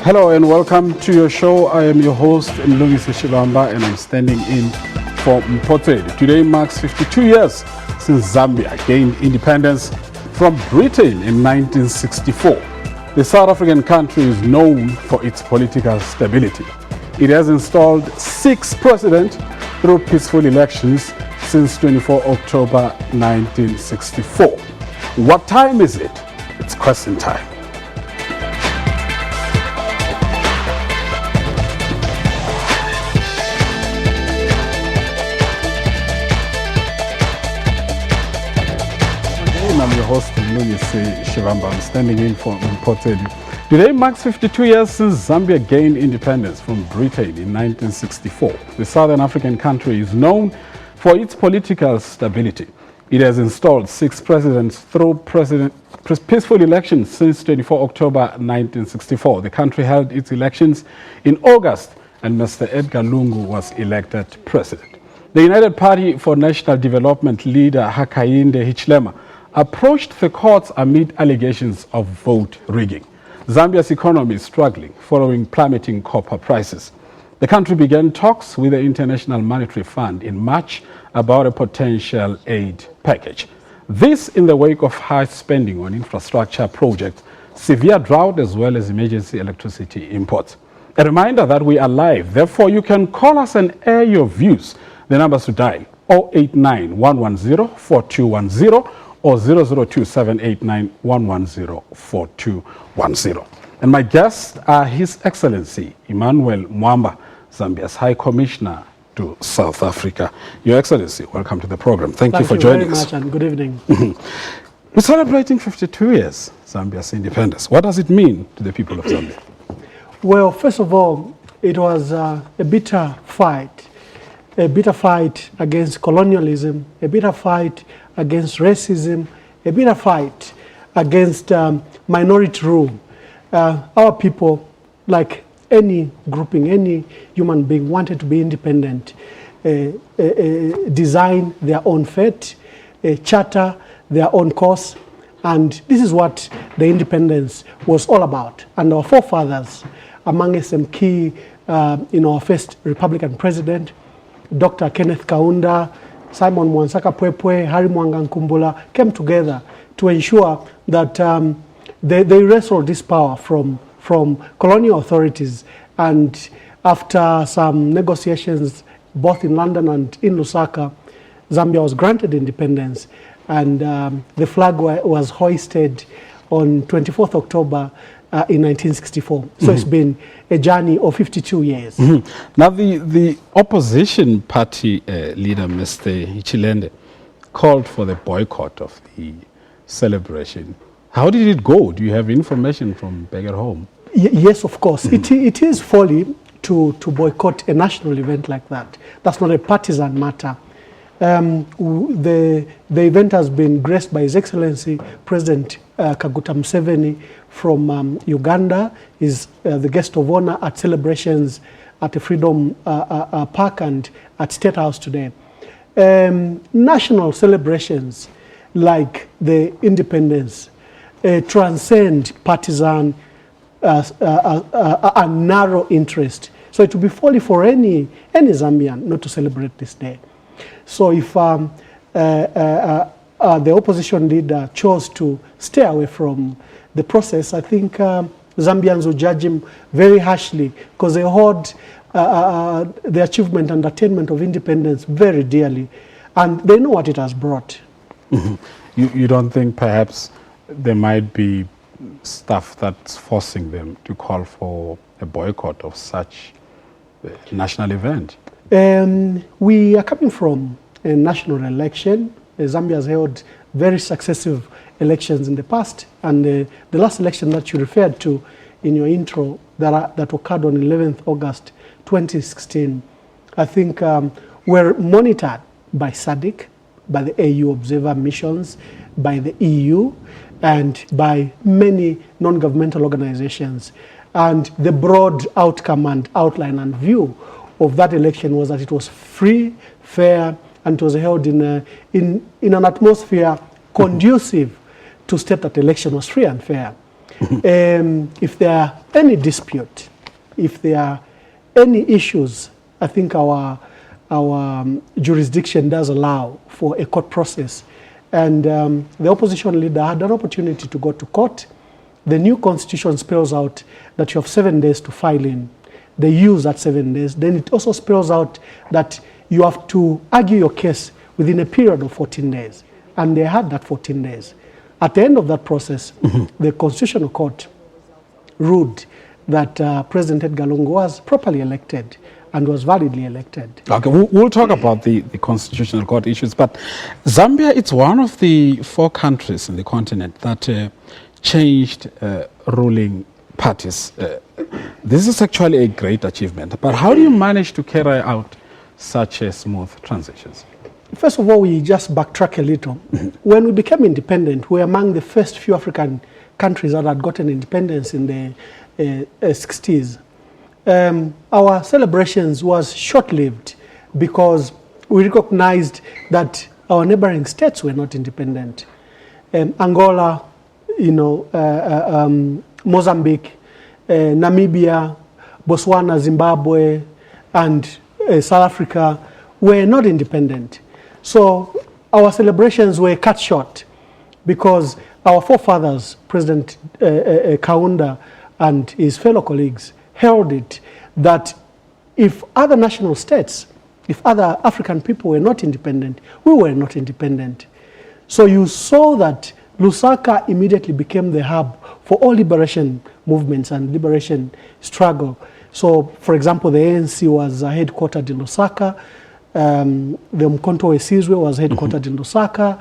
Hello and welcome to your show. I am your host, Lungu and I'm standing in for Mpoteli. Today marks 52 years since Zambia gained independence from Britain in 1964. The South African country is known for its political stability. It has installed 6 presidents through peaceful elections since 24 October 1964. What time is it? It's question time. I'm your host, Lungu Shivamba. I'm standing in for Mpoteli. Today marks 52 years since Zambia gained independence from Britain in 1964. The Southern African country is known for its political stability. It has installed 6 presidents through peaceful elections since 24 October 1964. The country held its elections in August and Mr. Edgar Lungu was elected president. The United Party for National Development leader Hakainde Hichilema approached the courts amid allegations of vote rigging. Zambia's economy is struggling following plummeting copper prices. The country began talks with the International Monetary Fund in March about a potential aid package. This in the wake of high spending on infrastructure projects, severe drought, as well as emergency electricity imports. A reminder that we are live, therefore you can call us and air your views. The numbers to dial 089 110 4210 or 002-789-110-4210. And my guests are His Excellency Emmanuel Mwamba, Zambia's High Commissioner to South Africa. Your Excellency, welcome to the program. Thank you for joining us. Thank you very much and good evening. We're celebrating 52 years, Zambia's independence. What does it mean to the people of Zambia? Well, first of all, it was a bitter fight against colonialism, a bitter fight against racism, a bitter fight against minority rule. Our people, like any grouping, any human being, wanted to be independent, design their own fate, charter their own course, and this is what the independence was all about. And our forefathers, among some key, our first Republican president, Dr. Kenneth Kaunda, Simon Mwansaka Pwepwe, Harry Mwanga Nkumbula, came together to ensure that they wrestled this power from colonial authorities. And after some negotiations, both in London and in Lusaka, Zambia was granted independence. And the flag was hoisted on 24th October in 1964. So it's been a journey of 52 years. Now, the opposition party leader, Mr. Hichilema, called for the boycott of the celebration. How did it go? Do you have information from back at home? Yes, of course. It is folly to boycott a national event like that. That's not a partisan matter. The event has been graced by His Excellency President Kaguta Museveni from Uganda. Is the guest of honor at celebrations at the Freedom Park and at State House today. National celebrations like the independence transcend partisan a narrow interest. So it would be folly for any Zambian not to celebrate this day. So if the opposition leader chose to stay away from the process, I think Zambians will judge him very harshly because they hold the achievement and attainment of independence very dearly, and they know what it has brought. You don't think perhaps there might be stuff that's forcing them to call for a boycott of such a national event? We are coming from a national election. Zambia has held very successive elections in the past, and the last election that you referred to in your intro that occurred on 11th August 2016, I think were monitored by SADC, by the AU observer missions, by the EU, and by many non-governmental organizations. And the broad outcome and outline and view of that election was that it was free, fair, and it was held in an atmosphere conducive to state that the election was free and fair. If there are any dispute, if there are any issues, I think our jurisdiction does allow for a court process. And the opposition leader had an opportunity to go to court. The new constitution spells out that you have 7 days to file in. They use that 7 days. Then it also spells out that you have to argue your case within a period of 14 days. And they had that 14 days. At the end of that process, the Constitutional Court ruled that President Edgar Lungu was properly elected and was validly elected. Okay, we'll talk about the Constitutional Court issues, but Zambia, it's one of the 4 countries in the continent that changed ruling parties. This is actually a great achievement, but how do you manage to carry out such a smooth transitions? First of all, we just backtrack a little. When we became independent, we were among the first few African countries that had gotten independence in the 60s. Our celebrations was short-lived because we recognized that our neighboring states were not independent. Angola, Mozambique, Namibia, Botswana, Zimbabwe, and South Africa were not independent. So our celebrations were cut short because our forefathers, President Kaunda and his fellow colleagues, held it that if other national states, if other African people were not independent, we were not independent. So you saw that Lusaka immediately became the hub for all liberation movements and liberation struggle. So, for example, the ANC was headquartered in Lusaka. The Mkonto Wesizwe was headquartered in Lusaka.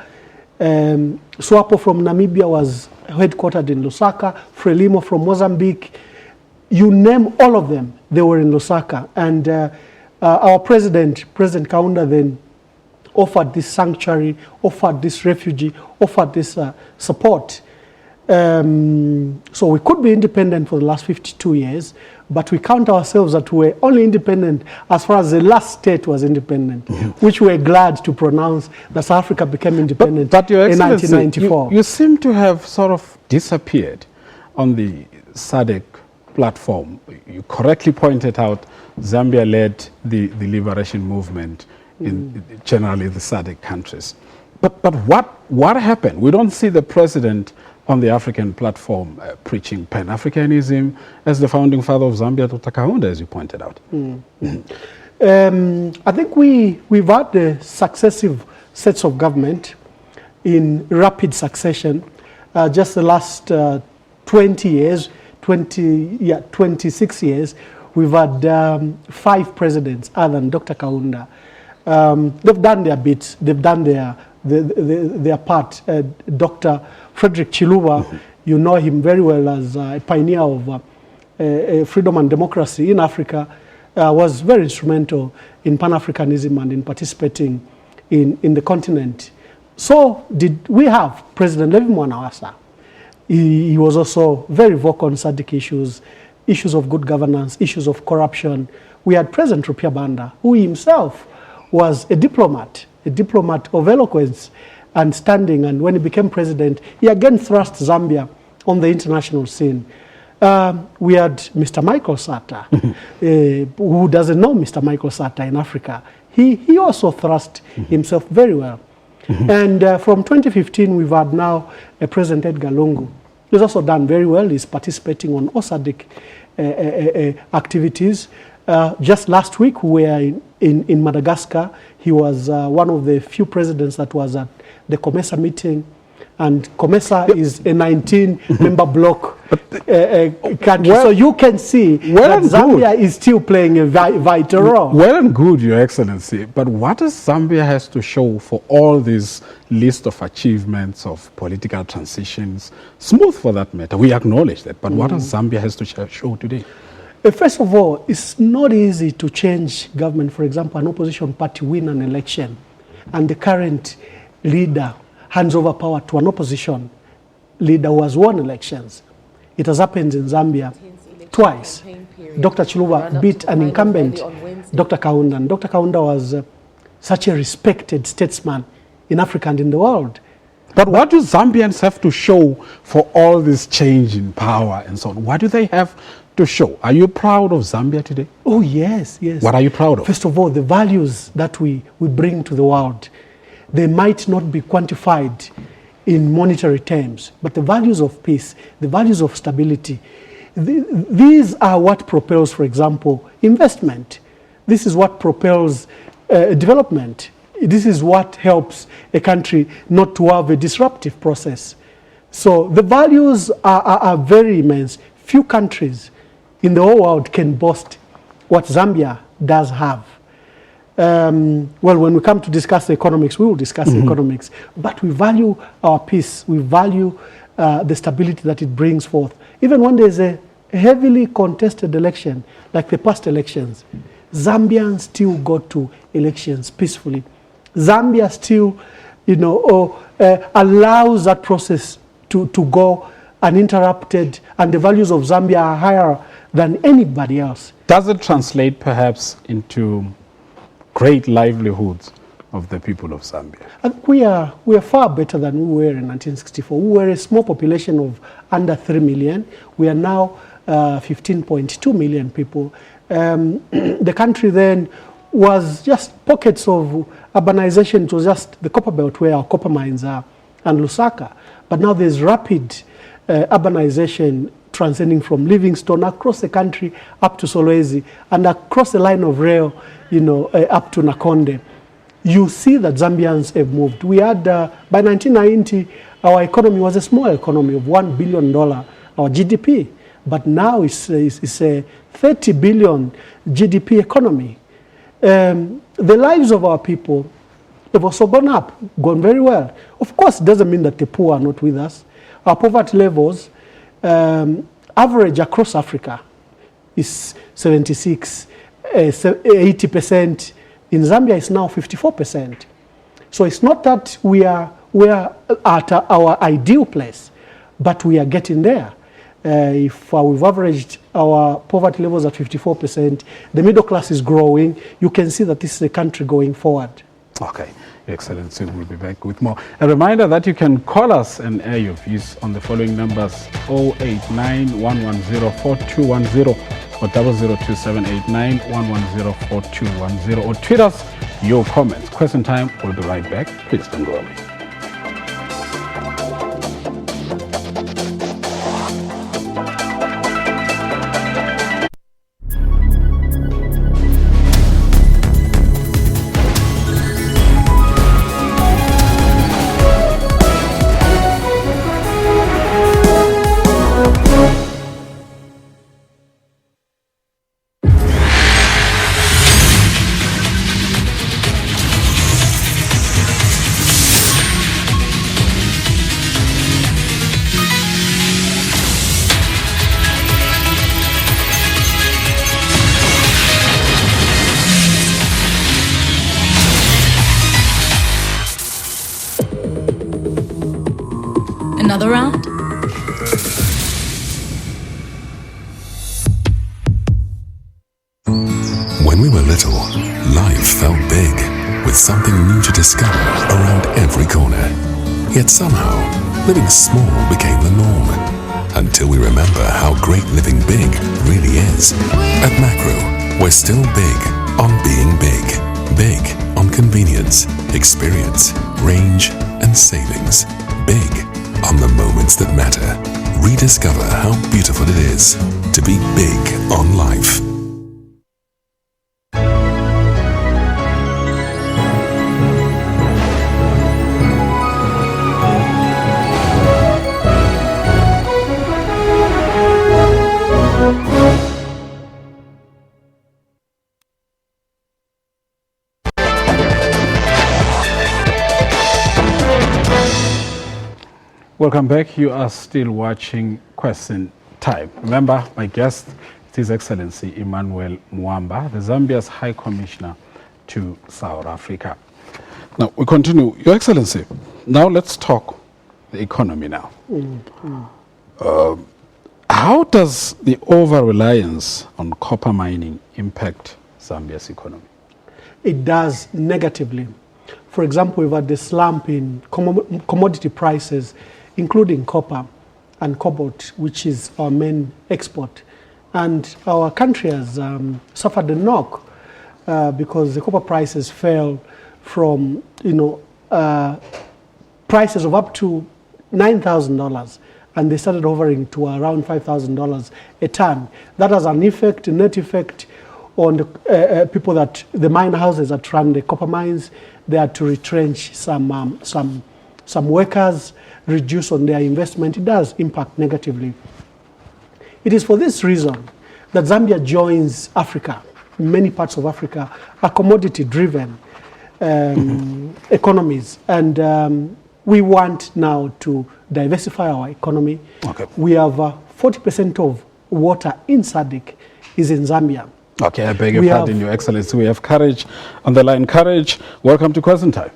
Swapo from Namibia was headquartered in Lusaka. Frelimo from Mozambique. You name all of them, they were in Lusaka. And our President Kaunda, then offered this sanctuary, offered this refuge, offered this support. So we could be independent for the last 52 years, but we count ourselves that we were only independent as far as the last state was independent, which we're glad to pronounce that South Africa became independent but Your in Excellency, 1994. You seem to have sort of disappeared on the SADC platform. You correctly pointed out Zambia led the liberation movement in generally the SADC countries. But what happened? We don't see the president on the African platform preaching Pan-Africanism as the founding father of Zambia, Dr. Kaunda, as you pointed out. I think we've had the successive sets of government in rapid succession. Just the last 26 years, we've had 5 presidents other than Dr. Kaunda. They've done their bits, they've done their part. Dr. Frederick Chiluba, you know him very well as a pioneer of freedom and democracy in Africa, was very instrumental in Pan-Africanism and in participating in the continent. So did we have President Levi Mwanawasa. He was also very vocal on SADC issues of good governance, issues of corruption. We had President Rupia Banda, who himself was a diplomat of eloquence and standing, and when he became president, he again thrust Zambia on the international scene. We had Mr. Michael Sata, who doesn't know Mr. Michael Sata in Africa. He also thrust himself very well. And from 2015, we've had now President Edgar Lungu. He's also done very well. He's participating on SADC activities. Just last week, we were in Madagascar. He was one of the few presidents that was at the COMESA meeting. And COMESA is a 19-member bloc country. Well, so you can see that Zambia is still playing a vital role. Well and good, Your Excellency. But what does Zambia has to show for all this list of achievements of political transitions? Smooth for that matter. We acknowledge that. But what does Zambia has to show today? First of all, it's not easy to change government. For example, an opposition party win an election and the current leader hands over power to an opposition leader who has won elections. It has happened in Zambia twice. Dr. Chiluba beat an incumbent, Dr. Kaunda. And Dr. Kaunda was such a respected statesman in Africa and in the world. But what do Zambians have to show for all this change in power and so on? What do they have to show? Are you proud of Zambia today? Oh, yes, yes. What are you proud of? First of all, the values that we bring to the world, they might not be quantified in monetary terms, but the values of peace, the values of stability, these are what propels, for example, investment. This is what propels development. This is what helps a country not to have a disruptive process. So the values are very immense. Few countries in the whole world can boast what Zambia does have. Well, when we come to discuss the economics, we will discuss economics. But we value our peace. We value the stability that it brings forth. Even when there's a heavily contested election, like the past elections, Zambians still go to elections peacefully. Zambia still, allows that process to go uninterrupted, and the values of Zambia are higher than anybody else. Does it translate perhaps into great livelihoods of the people of Zambia? I think we are far better than we were in 1964. We were a small population of under 3 million. We are now 15.2 million people. The country then was just pockets of urbanization. It was just the copper belt where our copper mines are and Lusaka. But now there's rapid urbanization transcending from Livingstone across the country up to Solwezi and across the line of rail, up to Nakonde. You see that Zambians have moved. We had, by 1990, our economy was a small economy of $1 billion, our GDP. But now it's a 30 billion GDP economy. The lives of our people have also gone up, gone very well. Of course, it doesn't mean that the poor are not with us. Our poverty levels, average across Africa, is 76, 80%. In Zambia, it's now 54%. So it's not that we are at our ideal place, but we are getting there. If we've averaged our poverty levels at 54%, the middle class is growing, you can see that this is a country going forward. Okay, excellent. So we'll be back with more. A reminder that you can call us and air your views on the following numbers: 089-110-4210 or 002-789-110-4210, or tweet us your comments. Question time. We'll be right back. Please don't go away. Another round? When we were little, life felt big, with something new to discover around every corner. Yet somehow, living small became the norm, until we remember how great living big really is. At Macro, we're still big on being big. Big on convenience, experience, range, and savings. Big on the moments that matter. Rediscover how beautiful it is to be big on life. Welcome back. You are still watching Question Time. Remember, my guest is His Excellency Emmanuel Mwamba, the Zambia's High Commissioner to South Africa. Now, we continue. Your Excellency, now let's talk the economy now. How does the over-reliance on copper mining impact Zambia's economy? It does negatively. For example, we've had the slump in commodity prices, including copper and cobalt, which is our main export. And our country has suffered a knock because the copper prices fell from, prices of up to $9,000, and they started hovering to around $5,000 a ton. That has an effect, a net effect on the people the mine houses that run the copper mines. They had to retrench some workers, reduce on their investment. It does impact negatively. It is for this reason that Zambia joins Africa. Many parts of Africa are commodity-driven economies, and we want now to diversify our economy. Okay. We have 40% of water in SADC is in Zambia. Okay, I beg your pardon, Your Excellency. We have Courage on the line. Courage, welcome to Question Time.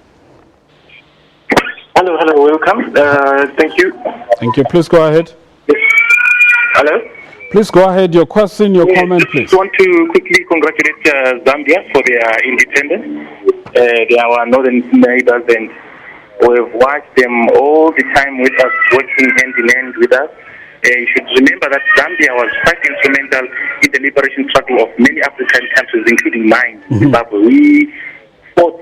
Hello, welcome. Thank you. Thank you. Please go ahead. Yes. Hello? Please go ahead. Your question, your comment, please. I want to quickly congratulate Zambia for their independence. They are our northern neighbors, and we've watched them all the time with us, working hand in hand with us. You should remember that Zambia was quite instrumental in the liberation struggle of many African countries, including mine, Zimbabwe. We fought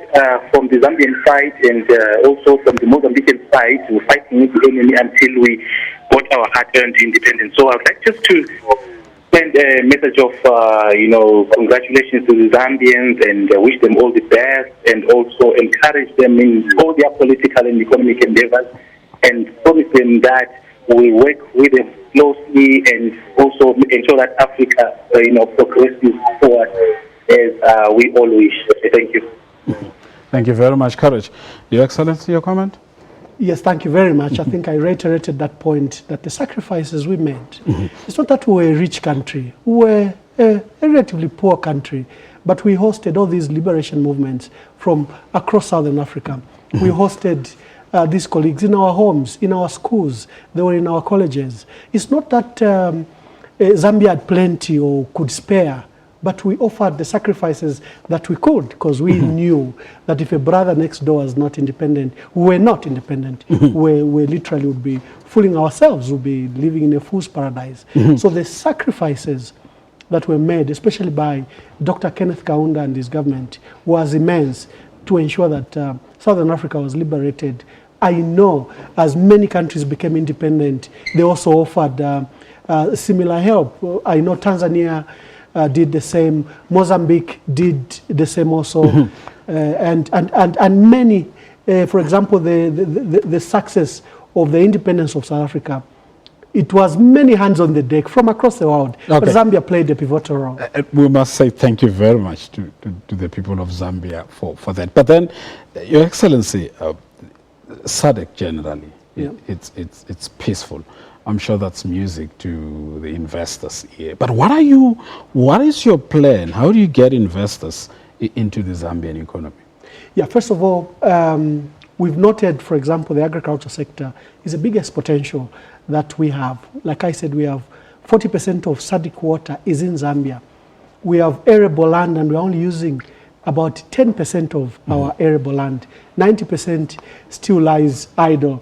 from the Zambian side and also from the Mozambican side. We were fighting with the enemy until we got our hard-earned independence. So I would like just to send a message of, congratulations to the Zambians and wish them all the best, and also encourage them in all their political and economic endeavors, and promise them that we work with them closely and also ensure that Africa, progresses forward as we all wish. Thank you. Thank you very much, Courage. Your Excellency, your comment? Yes, thank you very much. I think I reiterated that point, that the sacrifices we made, it's not that we were a rich country, we were a relatively poor country, but we hosted all these liberation movements from across Southern Africa. We hosted these colleagues in our homes, in our schools, they were in our colleges. It's not that Zambia had plenty or could spare, but we offered the sacrifices that we could, because we knew that if a brother next door was not independent, we were not independent. We literally would be fooling ourselves, would be living in a fool's paradise. So the sacrifices that were made, especially by Dr. Kenneth Kaunda and his government, was immense to ensure that Southern Africa was liberated. I know as many countries became independent, they also offered similar help. I know Tanzania did the same, Mozambique did the same also, and many, for example, the success of the independence of South Africa, it was many hands on the deck from across the world. Okay. But Zambia played a pivotal role. We must say thank you very much to the people of Zambia for that. But then, Your Excellency, SADC generally, it's peaceful. I'm sure that's music to the investors here. But what is your plan? How do you get investors into the Zambian economy? Yeah, first of all, we've noted, for example, the agriculture sector is the biggest potential that we have. Like I said, we have 40% of SADC water is in Zambia. We have arable land, and we're only using about 10% of our arable land. 90% still lies idle.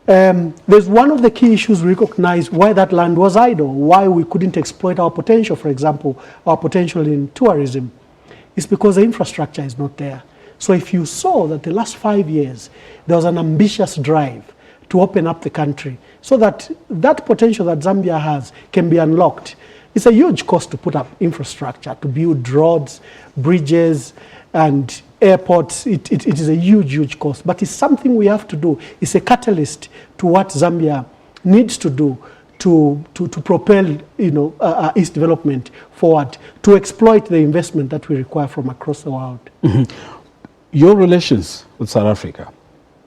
There's one of the key issues we recognize why that land was idle, why we couldn't exploit our potential, for example, our potential in tourism. It's because the infrastructure is not there. So if you saw that the last 5 years, there was an ambitious drive to open up the country so that that potential that Zambia has can be unlocked. It's a huge cost to put up infrastructure, to build roads, bridges, and airports. It is a huge cost, but it's something we have to do. It's a catalyst to what Zambia needs to do to propel its development forward, to exploit the investment that we require from across the world. Your relations with South Africa,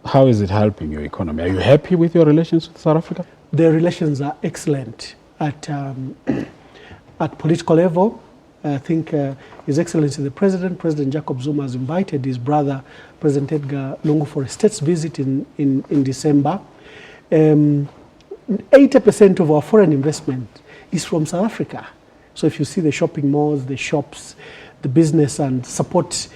how is it helping your economy? Are you happy with your relations with South Africa? The relations are excellent at political level. I think His Excellency the President Jacob Zuma, has invited his brother, President Edgar Lungu, for a state's visit in December. 80% of our foreign investment is from South Africa. So if you see the shopping malls, the shops, the business and support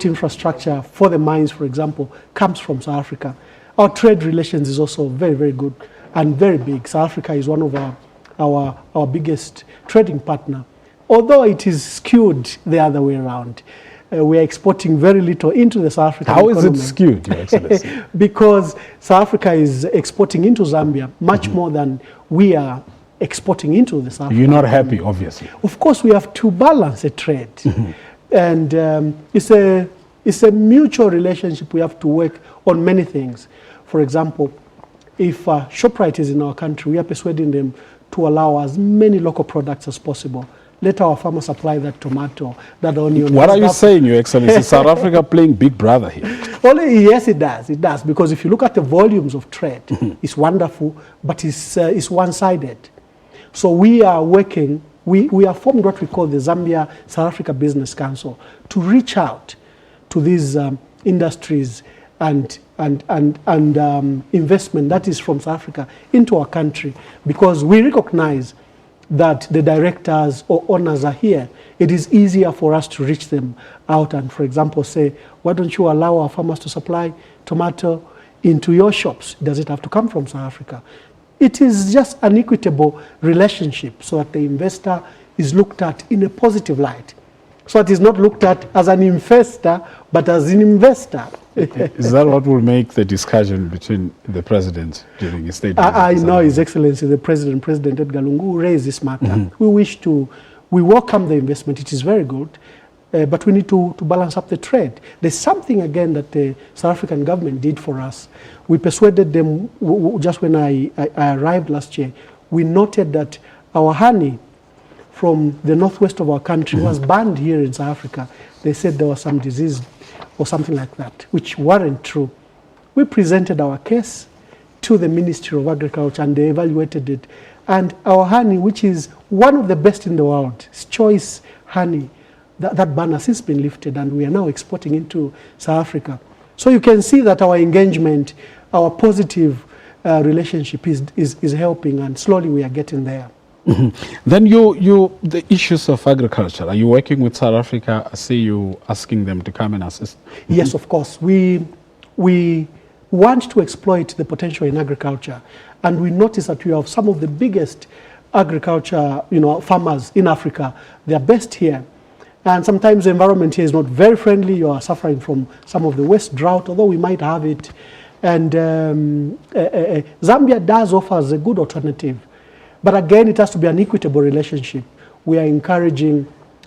infrastructure for the mines, for example, comes from South Africa. Our trade relations is also very, very good and very big. South Africa is one of our biggest trading partner, although it is skewed the other way around. We are exporting very little into the South African economy. How is it skewed, Your Excellency? Because South Africa is exporting into Zambia much more than we are exporting into the South African You're not economy. happy, obviously. Of course, we have to balance a trade. And it's a mutual relationship. We have to work on many things. For example, if ShopRite is in our country, we are persuading them to allow as many local products as possible. Let our farmers supply that tomato, that onion. What are you saying, Your Excellency? Is South Africa playing big brother here? Only, yes, it does. It does. Because if you look at the volumes of trade, it's wonderful, but it's one-sided. So we are working, we have formed what we call the Zambia South Africa Business Council to reach out to these industries and investment that is from South Africa into our country, because we recognize that the directors or owners are here. It is easier for us to reach them out and, for example, say, why don't you allow our farmers to supply tomato into your shops? Does it have to come from South Africa? It is just an equitable relationship so that the investor is looked at in a positive light. So it is not looked at as an investor, but as an investor. Is that what will make the discussion between the president during his state visit? I know His Excellency, the President Edgar Lungu, raised this matter. We welcome the investment. It is very good, but we need to balance up the trade. There's something, again, that the South African government did for us. We persuaded them, just when I arrived last year, we noted that our honey from the northwest of our country was banned here in South Africa. They said there was some disease or something like that, which weren't true. We presented our case to the Ministry of Agriculture and they evaluated it. And our honey, which is one of the best in the world, it's choice honey, that ban has since been lifted and we are now exporting into South Africa. So you can see that our engagement, our positive relationship is helping, and slowly we are getting there. Then the issues of agriculture, are you working with South Africa? I see you asking them to come and assist. Yes, of course. We want to exploit the potential in agriculture, and we notice that we have some of the biggest agriculture, farmers in Africa. They are based here, and sometimes the environment here is not very friendly. You are suffering from some of the worst drought, although we might have it. And Zambia does offer us a good alternative. But again, it has to be an equitable relationship. We are encouraging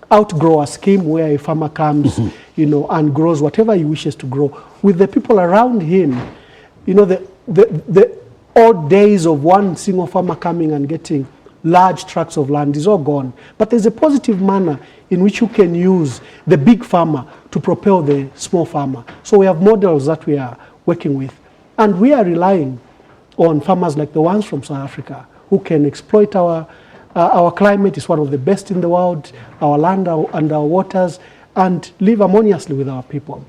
outgrower scheme where a farmer comes, and grows whatever he wishes to grow. With the people around him, the old days of one single farmer coming and getting large tracts of land is all gone. But there's a positive manner in which you can use the big farmer to propel the small farmer. So we have models that we are working with. And we are relying on farmers like the ones from South Africa, who can exploit our climate. Is one of the best in the world, our land and our waters, and live harmoniously with our people.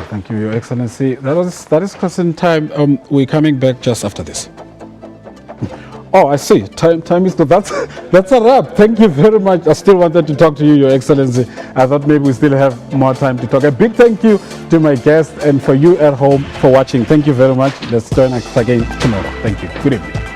Thank you, Your Excellency. That is question time. We're coming back just after this. Oh, I see. Time is that's a wrap. Thank you very much. I still wanted to talk to you, Your Excellency. I thought maybe we still have more time to talk. A big thank you to my guests and for you at home for watching. Thank you very much. Let's join us again tomorrow. Thank you. Good evening.